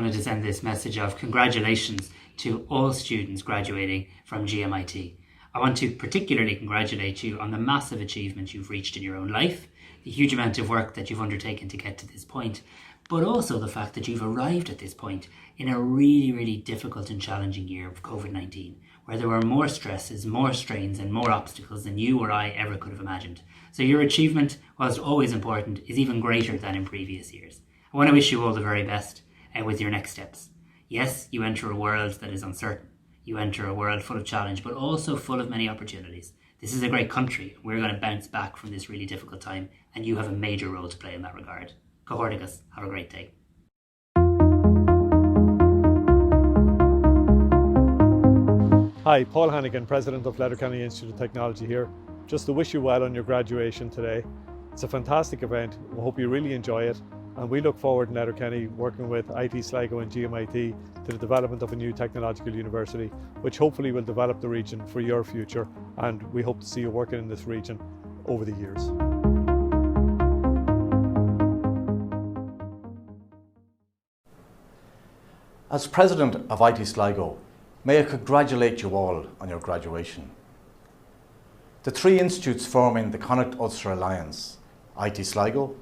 wanted to send this message of congratulations to all students graduating from GMIT. I want to particularly congratulate you on the massive achievement you've reached in your own life, the huge amount of work that you've undertaken to get to this point, but also the fact that you've arrived at this point in a really, really difficult and challenging year of COVID-19, where there were more stresses, more strains and more obstacles than you or I ever could have imagined. So your achievement, whilst always important, is even greater than in previous years. I want to wish you all the very best with your next steps. Yes, you enter a world that is uncertain. You enter a world full of challenge, but also full of many opportunities. This is a great country. We're going to bounce back from this really difficult time, and you have a major role to play in that regard. Cohorticus, have a great day. Hi, Paul Hannigan, President of Letterkenny Institute of Technology here. Just to wish you well on your graduation today. It's a fantastic event. We hope you really enjoy it. And we look forward in Letterkenny working with IT Sligo and GMIT to the development of a new technological university, which hopefully will develop the region for your future. And we hope to see you working in this region over the years. As President of IT Sligo, may I congratulate you all on your graduation. The three institutes forming the Connacht Ulster Alliance, IT Sligo,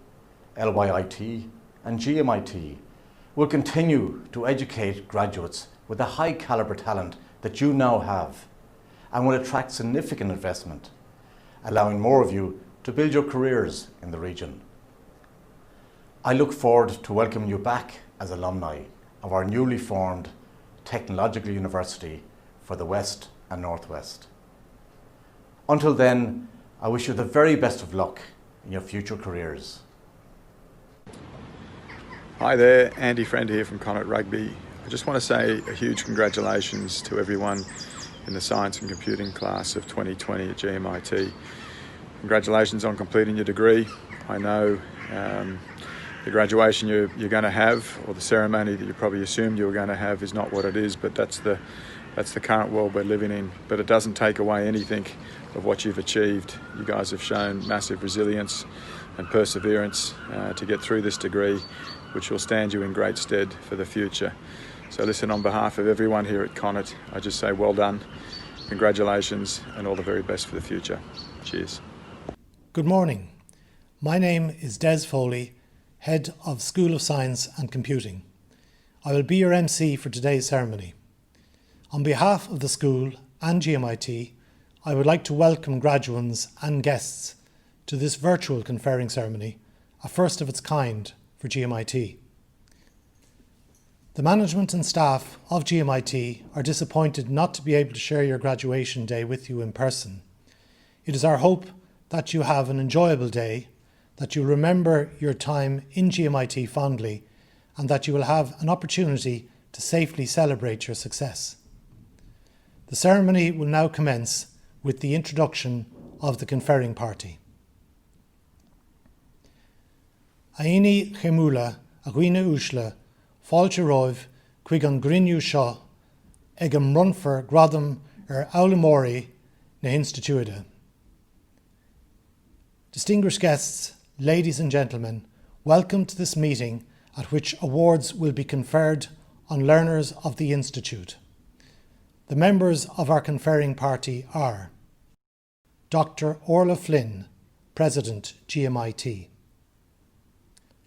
LYIT and GMIT, will continue to educate graduates with the high calibre talent that you now have and will attract significant investment, allowing more of you to build your careers in the region. I look forward to welcoming you back as alumni of our newly formed Technological University for the West and Northwest. Until then, I wish you the very best of luck in your future careers. Hi there, Andy Friend here from Connacht Rugby. I just want to say a huge congratulations to everyone in the Science and Computing class of 2020 at GMIT. Congratulations on completing your degree. I know the graduation you're going to have, or the ceremony that you probably assumed you were going to have, is not what it is, but that's the current world we're living in. But it doesn't take away anything of what you've achieved. You guys have shown massive resilience and perseverance to get through this degree, which will stand you in great stead for the future. So listen, on behalf of everyone here at Connacht, I just say well done, congratulations, and all the very best for the future. Cheers. Good morning. My name is Des Foley, Head of School of Science and Computing. I will be your MC for today's ceremony. On behalf of the school and GMIT, I would like to welcome graduands and guests to this virtual conferring ceremony, a first of its kind for GMIT. The management and staff of GMIT are disappointed not to be able to share your graduation day with you in person. It is our hope that you have an enjoyable day, that you remember your time in GMIT fondly, and that you will have an opportunity to safely celebrate your success. The ceremony will now commence with the introduction of the conferring party. Aini chemula aguina usla, fáilte roimh chuig an grinniú seo ag an mronfer gradam Aulamórí na Instituide. Distinguished guests, ladies and gentlemen, welcome to this meeting at which awards will be conferred on learners of the Institute. The members of our conferring party are Dr. Orla Flynn, President, GMIT.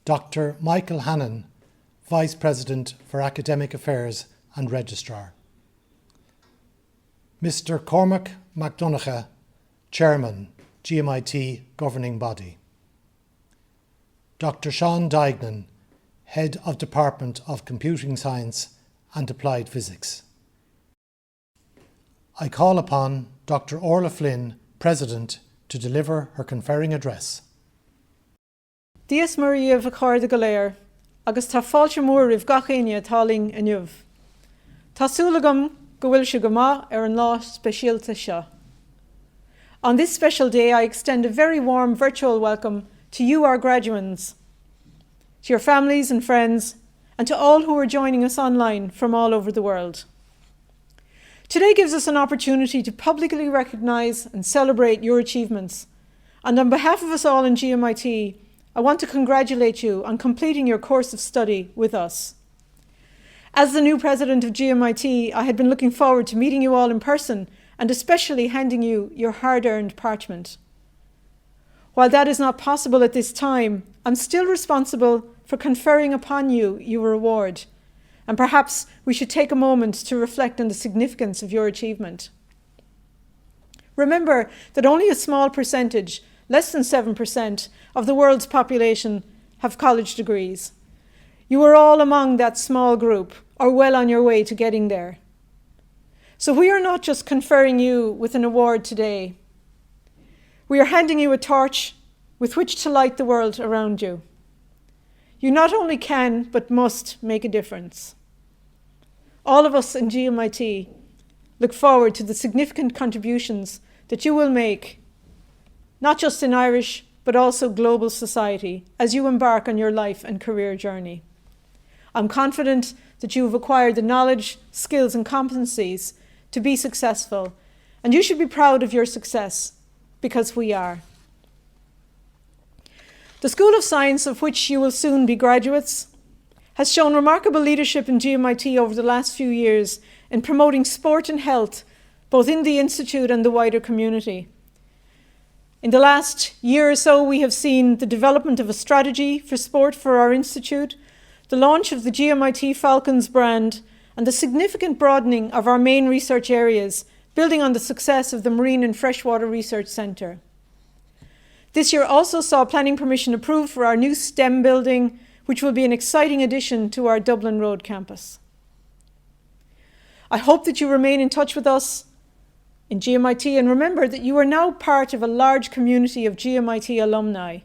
Dr. Michael Hannon, Vice President for Academic Affairs and Registrar. Mr. Cormac McDonagh, Chairman, GMIT Governing Body. Dr. Sean Dignan, Head of Department of Computing Science and Applied Physics. I call upon Dr. Orla Flynn, President, to deliver her conferring address. Díos Maria Vacard go léir, agus tá fáilte mór rih gachéine táling aniuh. Tásúlagam go bhfuil se go maith ar an lá speisialta seo. On this special day, I extend a very warm virtual welcome to you, our graduands, to your families and friends, and to all who are joining us online from all over the world. Today gives us an opportunity to publicly recognise and celebrate your achievements. And on behalf of us all in GMIT, I want to congratulate you on completing your course of study with us. As the new president of GMIT, I had been looking forward to meeting you all in person and especially handing you your hard-earned parchment. While that is not possible at this time, I'm still responsible for conferring upon you your award, and perhaps we should take a moment to reflect on the significance of your achievement. Remember that only a small percentage, less than 7%, of the world's population have college degrees. You are all among that small group, or well on your way to getting there. So we are not just conferring you with an award today. We are handing you a torch with which to light the world around you. You not only can, but must make a difference. All of us in GMIT look forward to the significant contributions that you will make, not just in Irish, but also global society, as you embark on your life and career journey. I'm confident that you have acquired the knowledge, skills and competencies to be successful, and you should be proud of your success, because we are. The School of Science, of which you will soon be graduates, has shown remarkable leadership in GMIT over the last few years in promoting sport and health, both in the Institute and the wider community. In the last year or so, we have seen the development of a strategy for sport for our Institute, the launch of the GMIT Falcons brand, and the significant broadening of our main research areas, building on the success of the Marine and Freshwater Research Centre. This year also saw planning permission approved for our new STEM building, which will be an exciting addition to our Dublin Road campus. I hope that you remain in touch with us in GMIT, and remember that you are now part of a large community of GMIT alumni.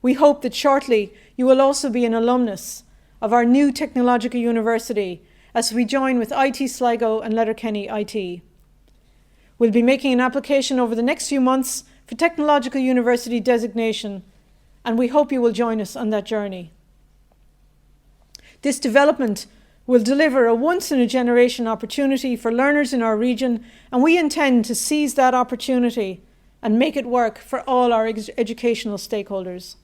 We hope that shortly you will also be an alumnus of our new technological university as we join with IT Sligo and Letterkenny IT. We'll be making an application over the next few months for technological university designation, and we hope you will join us on that journey. This development will deliver a once-in-a-generation opportunity for learners in our region, and we intend to seize that opportunity and make it work for all our educational stakeholders.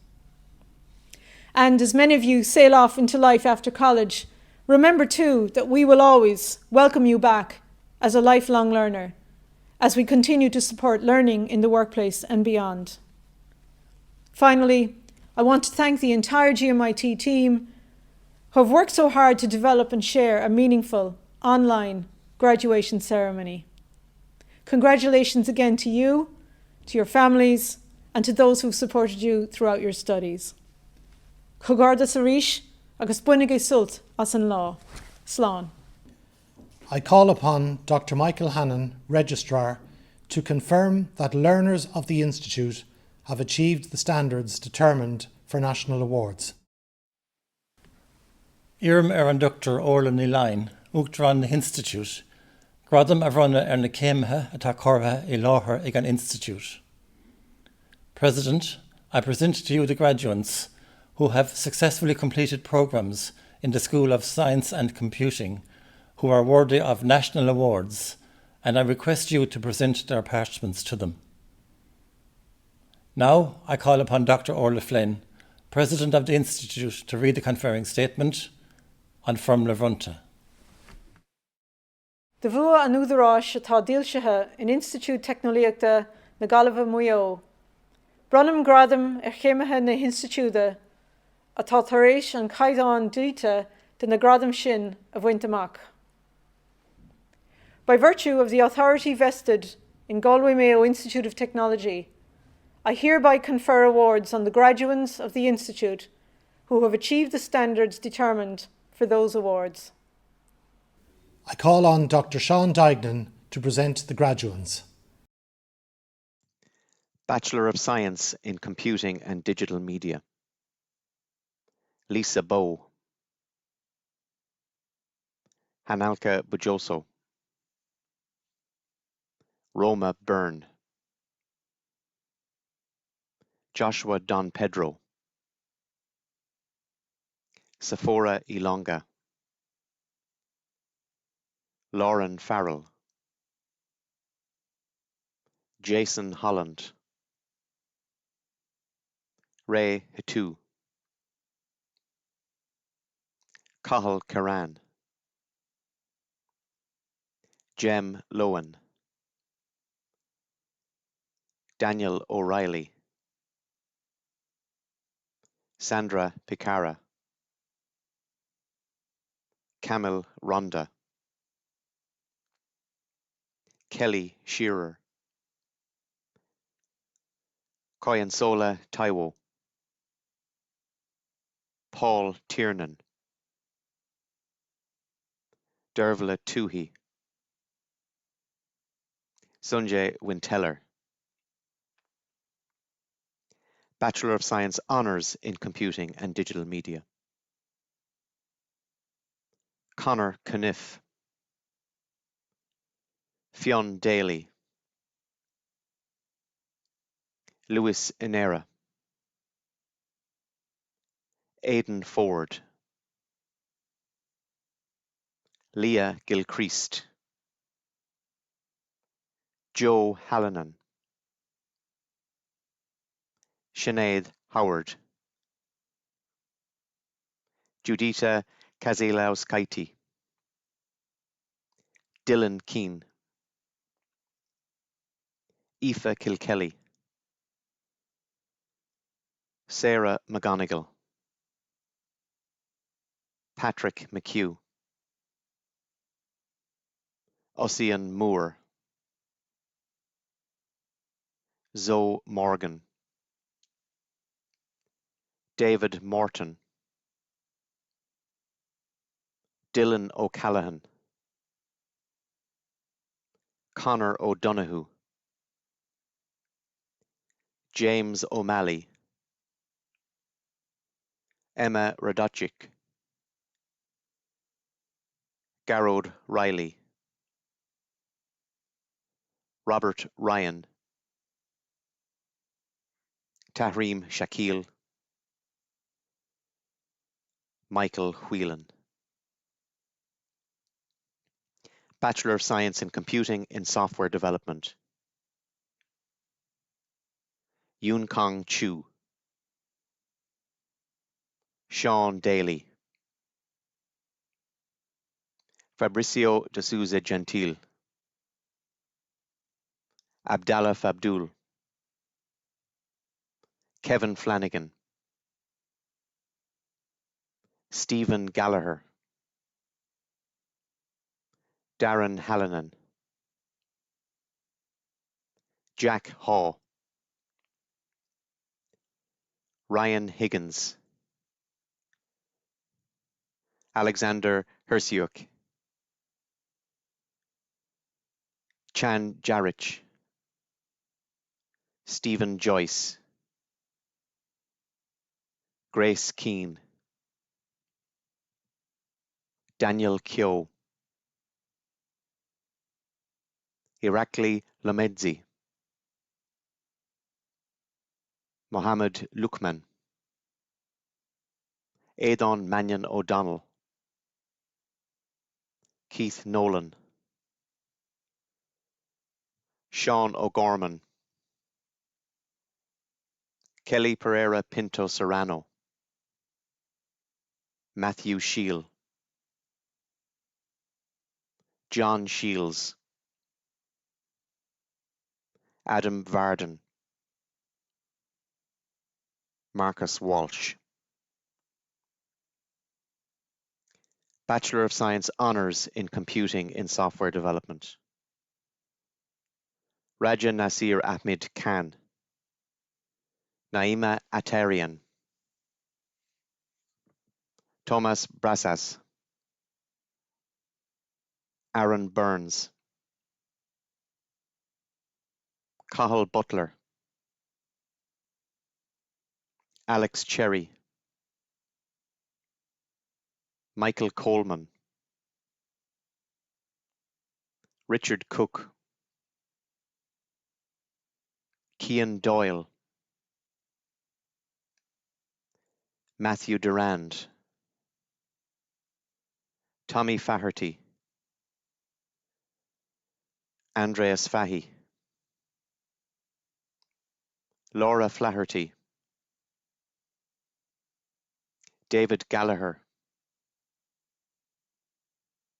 And as many of you sail off into life after college, remember too that we will always welcome you back as a lifelong learner as we continue to support learning in the workplace and beyond. Finally, I want to thank the entire GMIT team who have worked so hard to develop and share a meaningful online graduation ceremony. Congratulations again to you, to your families, and to those who've supported you throughout your studies. Cogarda Sarish, agus buinnig sult as an law. Slán. I call upon Dr. Michael Hannon, Registrar, to confirm that learners of the Institute have achieved the standards determined for national awards. Iarm an Dr. Orla Nilain, Uachtaráin na Institute, gradam a bhronna na céimithe atá cortha I láthair ag an Institute. President, I present to you the graduands who have successfully completed programs in the School of Science and Computing, who are worthy of national awards, and I request you to present their parchments to them. Now I call upon Dr. Orla Flynn, President of the Institute, to read the conferring statement on from Levronta. De bhua an údarás atá díolsithe in Institute Technoliachta na Galway-Mayo. Bronnam gradam chéimithe na Institute atá tar éis an caighdeán duite de na gradam sin a bhaint amach. By virtue of the authority vested in Galway-Mayo Institute of Technology, I hereby confer awards on the graduands of the Institute who have achieved the standards determined for those awards. I call on Dr. Sean Dignan to present the graduands. Bachelor of Science in Computing and Digital Media. Lisa Bowe. Hanalka Bujoso. Roma Byrne. Joshua Don Pedro. Sephora Ilonga. Lauren Farrell. Jason Holland. Ray Hitu. Cathal Karan. Jem Lowen, Daniel O'Reilly, Sandra Picara, Camille Ronda, Kelly Shearer, Koyansola Taiwo, Paul Tiernan, Dervla Tuhi, Sunjay Winteller. Bachelor of Science Honours in Computing and Digital Media. Conor Caniff, Fionn Daly, Lewis Inera, Aidan Ford, Leah Gilchrist, Joe Hallinan, Sinead Howard, Judita Kazilauskaite, Dylan Keane, Aoife Kilkelly, Sarah McGonigal, Patrick McHugh, Ossian Moore, Zoe Morgan, David Morton, Dylan O'Callaghan, Conor O'Donoghue, James O'Malley, Emma Radojic, Garrod Riley, Robert Ryan, Tahrim Shakil, Michael Whelan. Bachelor of Science in Computing in Software Development. Yoon Kong Chu, Sean Daly, Fabricio de Souza Gentil, Abdallah Fabdul, Kevin Flanagan, Stephen Gallagher, Darren Hallinan, Jack Haw, Ryan Higgins, Alexander Hersiuk, Chan Jarich, Stephen Joyce, Grace Keane, Daniel Kyo, Irakli Lamedzi, Mohammed Lukman, Aidan Mannion O'Donnell, Keith Nolan, Sean O'Gorman, Kelly Pereira Pinto Serrano, Matthew Shield, John Shields, Adam Varden, Marcus Walsh. Bachelor of Science Honours in Computing in Software Development. Raja Nasir Ahmed Khan, Naima Atarian, Thomas Brassas, Aaron Burns, Cathal Butler, Alex Cherry, Michael Coleman, Richard Cook, Cian Doyle, Matthew Durand, Tommy Faherty, Andreas Fahy, Laura Flaherty, David Gallagher,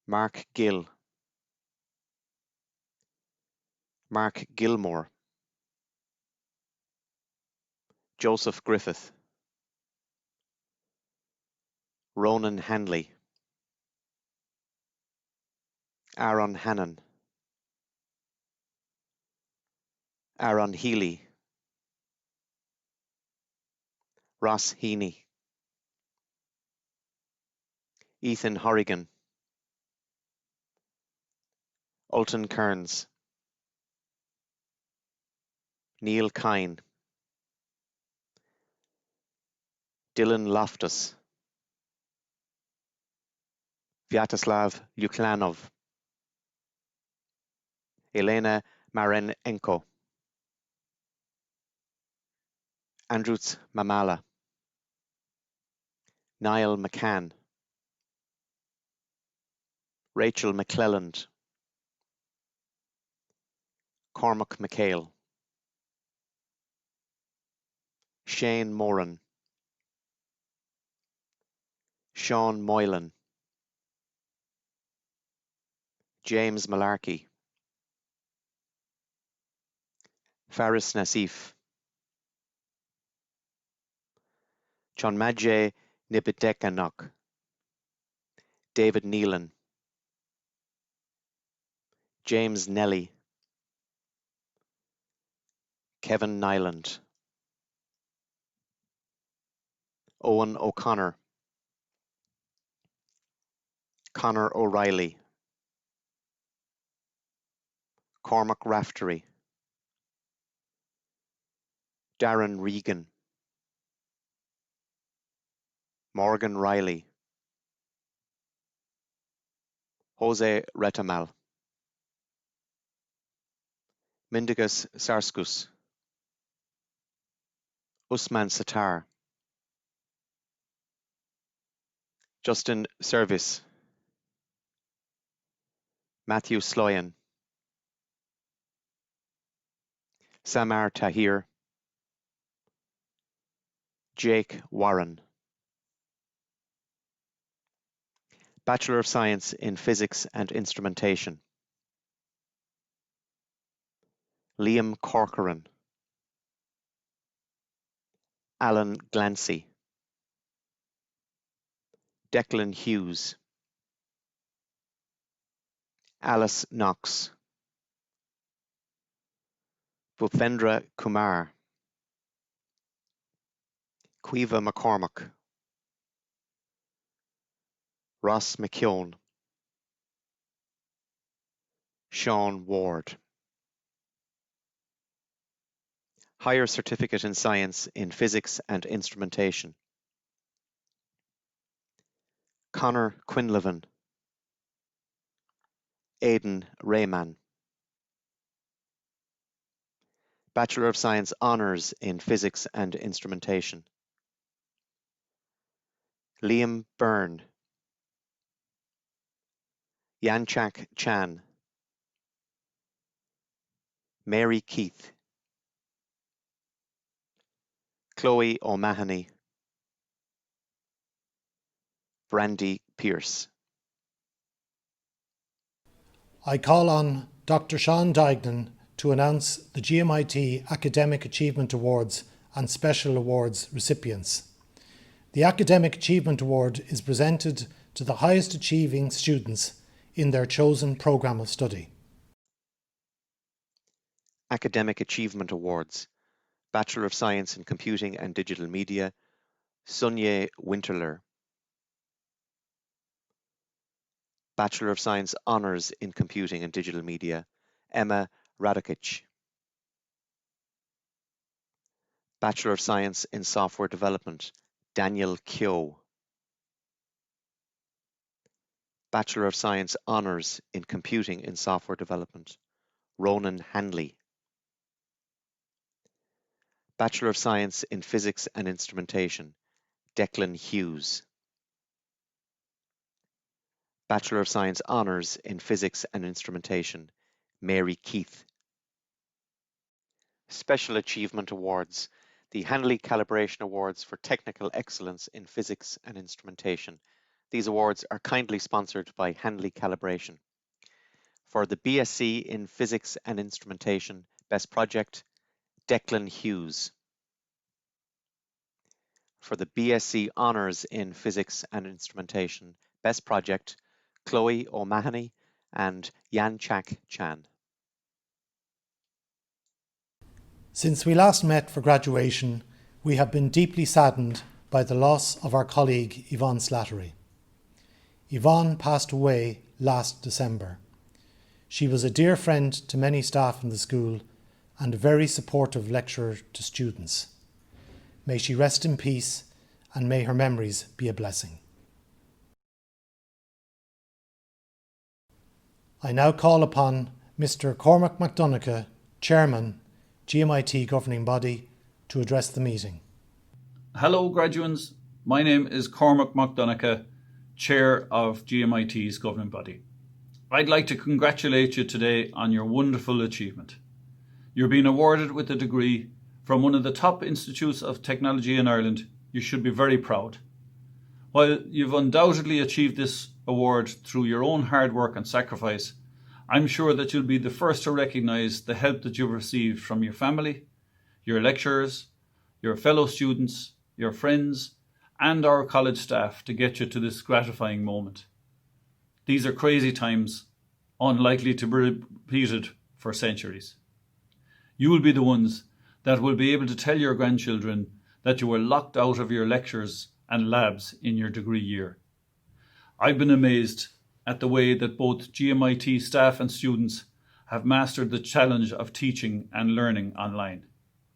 Mark Gill, Mark Gilmore, Joseph Griffith, Ronan Hanley, Aaron Hannon, Aaron Healy, Ross Heaney, Ethan Horrigan, Ulton Kearns, Neil Kine, Dylan Loftus, Vyacheslav Luklanov, Elena Marenenko, Andrus Mamala, Niall McCann, Rachel McClelland, Cormac McHale, Shane Moran, Sean Moylan, James Malarkey, Faris Nassif, Chonmadje Nibidekanok, David Neelan, James Nelly, Kevin Nyland, Owen O'Connor, Conor O'Reilly, Cormac Raftery, Darren Regan, Morgan Riley, Jose Retamal, Mindaugas Sarskus, Usman Sattar, Justin Service, Matthew Sloyan, Samar Tahir, Jake Warren. Bachelor of Science in Physics and Instrumentation, Liam Corcoran, Alan Glancy, Declan Hughes, Alice Knox, Bhupendra Kumar, Quiva McCormack, Ross McKeown, Sean Ward. Higher Certificate in Science in Physics and Instrumentation, Conor Quinlivan, Aidan Rayman. Bachelor of Science Honours in Physics and Instrumentation, Liam Byrne, Yanchak Chan, Mary Keith, Chloe O'Mahony, Brandy Pierce. I call on Dr. Sean Dignan to announce the GMIT Academic Achievement Awards and Special Awards recipients. The Academic Achievement Award is presented to the highest achieving students in their chosen programme of study. Academic Achievement Awards, Bachelor of Science in Computing and Digital Media, Sunye Winterler. Bachelor of Science Honours in Computing and Digital Media, Emma Radakic. Bachelor of Science in Software Development, Daniel Kyo. Bachelor of Science Honours in Computing in Software Development, Ronan Hanley. Bachelor of Science in Physics and Instrumentation, Declan Hughes. Bachelor of Science Honours in Physics and Instrumentation, Mary Keith. Special Achievement Awards, the Hanley Calibration Awards for Technical Excellence in Physics and Instrumentation. These awards are kindly sponsored by Hanley Calibration. For the BSc in Physics and Instrumentation, Best Project, Declan Hughes. For the BSc Honours in Physics and Instrumentation, Best Project, Chloe O'Mahony and Yanchak Chan. Since we last met for graduation, we have been deeply saddened by the loss of our colleague Yvonne Slattery. Yvonne passed away last December. She was a dear friend to many staff in the school and a very supportive lecturer to students. May she rest in peace and may her memories be a blessing. I now call upon Mr. Cormac McDonagh, Chairman, GMIT Governing Body, to address the meeting. Hello graduands, my name is Cormac McDonagh, Chair of GMIT's Governing Body. I'd like to congratulate you today on your wonderful achievement. You're being awarded with a degree from one of the top institutes of technology in Ireland. You should be very proud. While you've undoubtedly achieved this award through your own hard work and sacrifice, I'm sure that you'll be the first to recognise the help that you've received from your family, your lecturers, your fellow students, your friends, and our college staff to get you to this gratifying moment. These are crazy times, unlikely to be repeated for centuries. You will be the ones that will be able to tell your grandchildren that you were locked out of your lectures and labs in your degree year. I've been amazed at the way that both GMIT staff and students have mastered the challenge of teaching and learning online.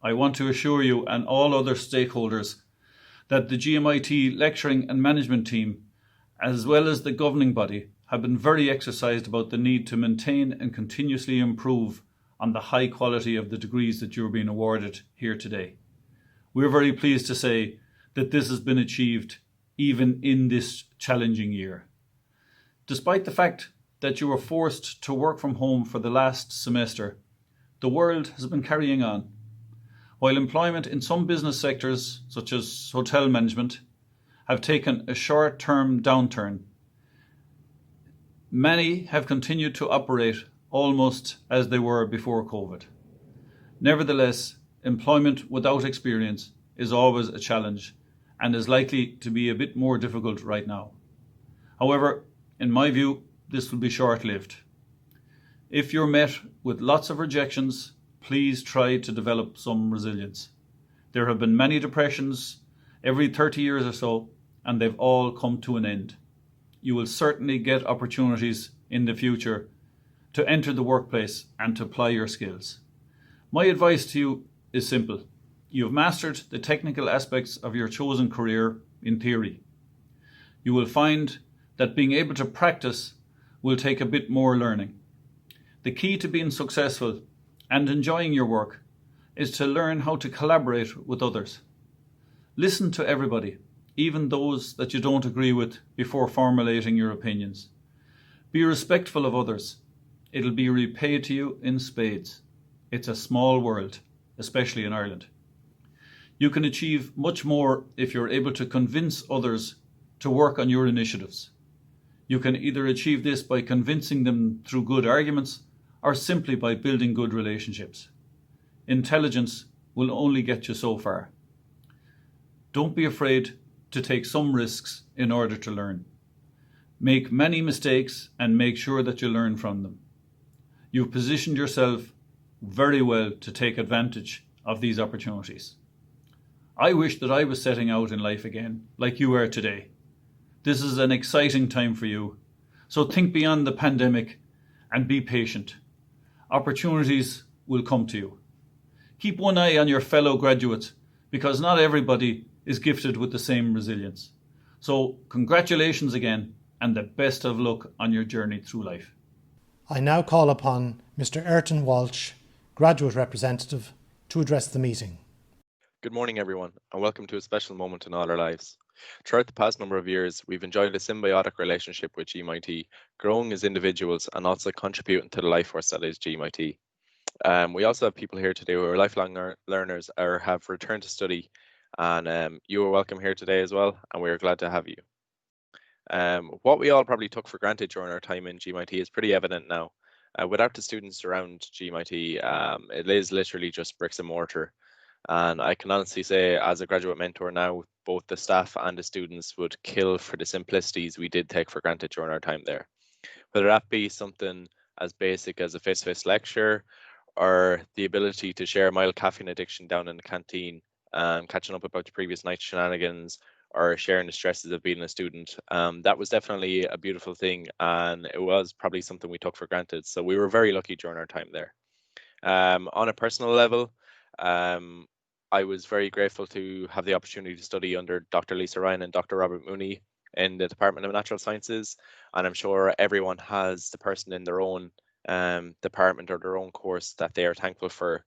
I want to assure you and all other stakeholders that the GMIT lecturing and management team, as well as the governing body, have been very exercised about the need to maintain and continuously improve on the high quality of the degrees that you're being awarded here today. We're very pleased to say that this has been achieved even in this challenging year. Despite the fact that you were forced to work from home for the last semester, the world has been carrying on. While employment in some business sectors, such as hotel management, have taken a short-term downturn, many have continued to operate almost as they were before COVID. Nevertheless, employment without experience is always a challenge and is likely to be a bit more difficult right now. However, in my view, this will be short-lived. If you're met with lots of rejections, please try to develop some resilience. There have been many depressions every 30 years or so, and they've all come to an end. You will certainly get opportunities in the future to enter the workplace and to apply your skills. My advice to you is simple. You've mastered the technical aspects of your chosen career in theory. You will find that being able to practice will take a bit more learning. The key to being successful and enjoying your work is to learn how to collaborate with others. Listen to everybody, even those that you don't agree with, before formulating your opinions. Be respectful of others. It'll be repaid to you in spades. It's a small world, especially in Ireland. You can achieve much more if you're able to convince others to work on your initiatives. You can either achieve this by convincing them through good arguments or simply by building good relationships. Intelligence will only get you so far. Don't be afraid to take some risks in order to learn. Make many mistakes and make sure that you learn from them. You've positioned yourself very well to take advantage of these opportunities. I wish that I was setting out in life again, like you are today. This is an exciting time for you, so think beyond the pandemic and be patient. Opportunities will come to you. Keep one eye on your fellow graduates, because not everybody is gifted with the same resilience. So congratulations again, and the best of luck on your journey through life. I now call upon Mr. Ayrton Walsh, Graduate Representative, to address the meeting. Good morning, everyone, and welcome to a special moment in all our lives. Throughout the past number of years, we've enjoyed a symbiotic relationship with GMIT, growing as individuals and also contributing to the life force that is GMIT. We also have people here today who are lifelong learners or have returned to study, and you are welcome here today as well, and we are glad to have you. What we all probably took for granted during our time in GMIT is pretty evident now, Without the students around GMIT, it is literally just bricks and mortar. And I can honestly say, as a graduate mentor now, both the staff and the students would kill for the simplicities we did take for granted during our time there. Whether that be something as basic as a face-to-face lecture, or the ability to share a mild caffeine addiction down in the canteen, catching up about the previous night's shenanigans, or sharing the stresses of being a student. That was definitely a beautiful thing, and it was probably something we took for granted. So we were very lucky during our time there. On a personal level, I was very grateful to have the opportunity to study under Dr. Lisa Ryan and Dr. Robert Mooney in the Department of Natural Sciences, and I'm sure everyone has the person in their own department or their own course that they are thankful for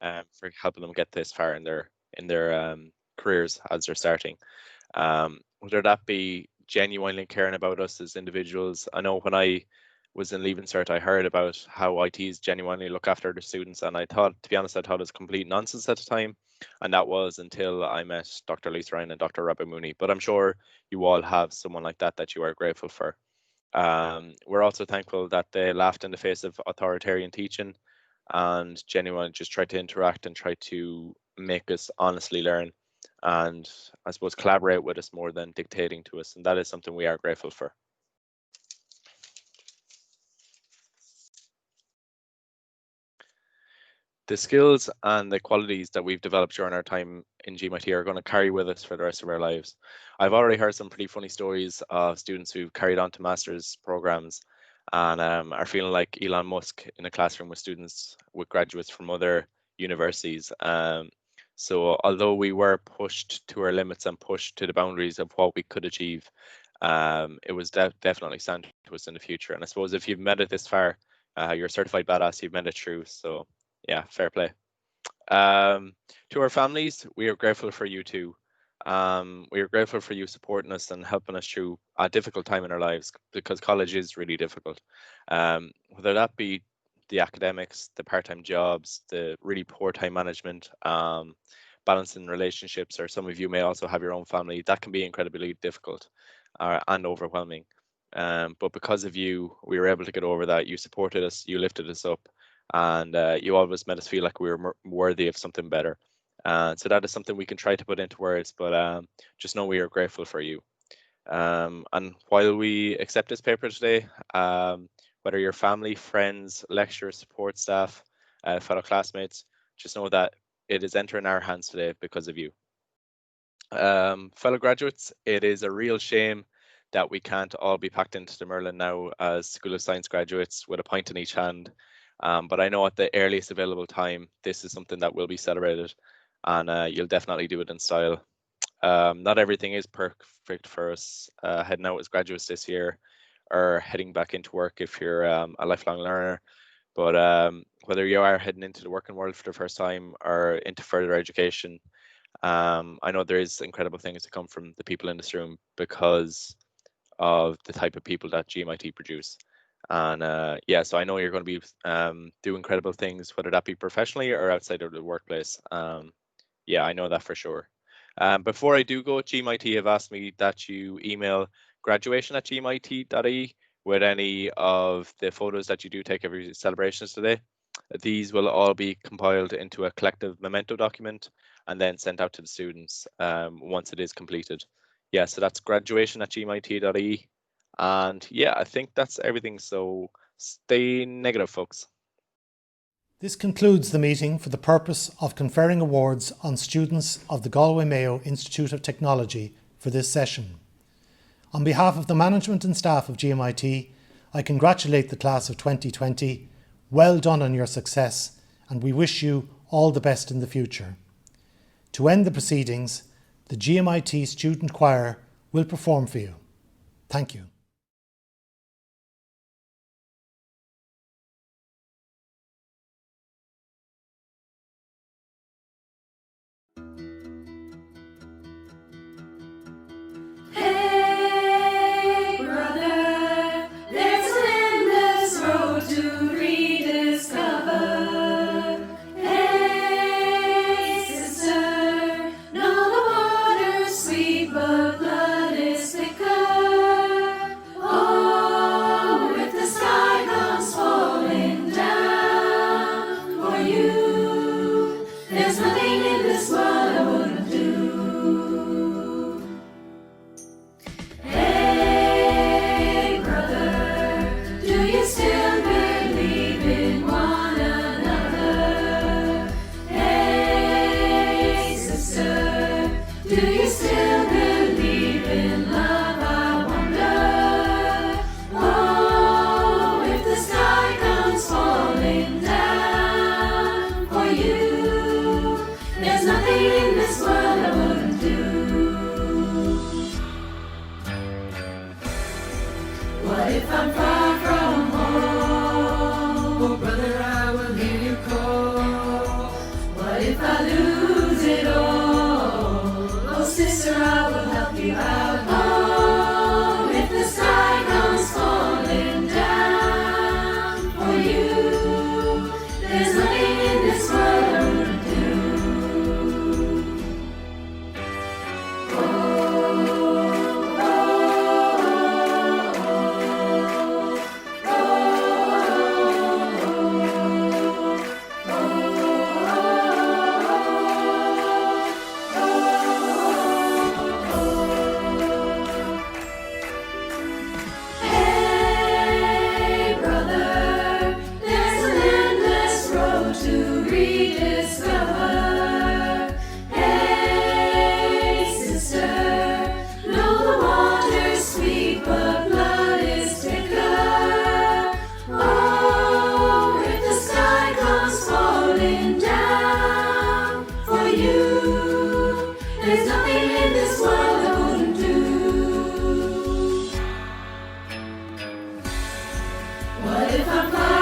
helping them get this far in their careers as they're starting. Whether that be genuinely caring about us as individuals. I know when I was in Leaving Cert, I heard about how ITs genuinely look after the students, and I thought, to be honest, I thought it was complete nonsense at the time, and that was until I met Dr. Lisa Ryan and Dr. Robert Mooney. But I'm sure you all have someone like that you are grateful for. We're also thankful that they laughed in the face of authoritarian teaching and genuinely just tried to interact and try to make us honestly learn, and I suppose collaborate with us more than dictating to us, and that is something we are grateful for. The skills and the qualities that we've developed during our time in GMIT are going to carry with us for the rest of our lives. I've already heard some pretty funny stories of students who've carried on to master's programs and are feeling like Elon Musk in a classroom with students, with graduates from other universities. So although we were pushed to our limits and pushed to the boundaries of what we could achieve, it was definitely sent to us in the future. And I suppose if you've made it this far, you're a certified badass, you've made it through. So yeah, fair play. To our families, we are grateful for you too. We are grateful for you supporting us and helping us through a difficult time in our lives, because college is really difficult. Whether that be the academics, the part-time jobs, the really poor time management, balancing relationships, or some of you may also have your own family, that can be incredibly difficult and overwhelming. But because of you, we were able to get over that. You supported us, you lifted us up, and you always made us feel like we were worthy of something better. So that is something we can try to put into words, but just know we are grateful for you. And while we accept this paper today, whether your family, friends, lecturers, support staff, fellow classmates, just know that it is entering our hands today because of you. Fellow graduates, it is a real shame that we can't all be packed into the Merlin now as School of Science graduates with a pint in each hand. But I know at the earliest available time, this is something that will be celebrated, and you'll definitely do it in style. Not everything is perfect for us heading out as graduates this year, or heading back into work if you're a lifelong learner. But whether you are heading into the working world for the first time or into further education, I know there is incredible things to come from the people in this room because of the type of people that GMIT produce. And yeah, so I know you're going to be do incredible things, whether that be professionally or outside of the workplace. Yeah, I know that for sure. Before I do go, GMIT have asked me that you email graduation@gmit.ie with any of the photos that you do take of your celebrations today. These will all be compiled into a collective memento document and then sent out to the students once it is completed. Yeah, so that's graduation@gmit.ie. And yeah, I think that's everything. So stay negative, folks. This concludes the meeting for the purpose of conferring awards on students of the Galway-Mayo Institute of Technology for this session. On behalf of the management and staff of GMIT, I congratulate the class of 2020. Well done on your success, and we wish you all the best in the future. To end the proceedings, the GMIT Student Choir will perform for you. Thank you. What if I'm far from home? Oh brother, I will hear you call. What if I lose it all? Oh sister, I will help you out. Oh, if the sky comes falling down for you, there's nothing in this world I wouldn't do. Hey brother, there's an endless road to rediscover. Hey sister, know the water's sweet but blood is thicker. Oh, if the sky comes falling down for you, there's nothing in this world I wouldn't do. What if I'm far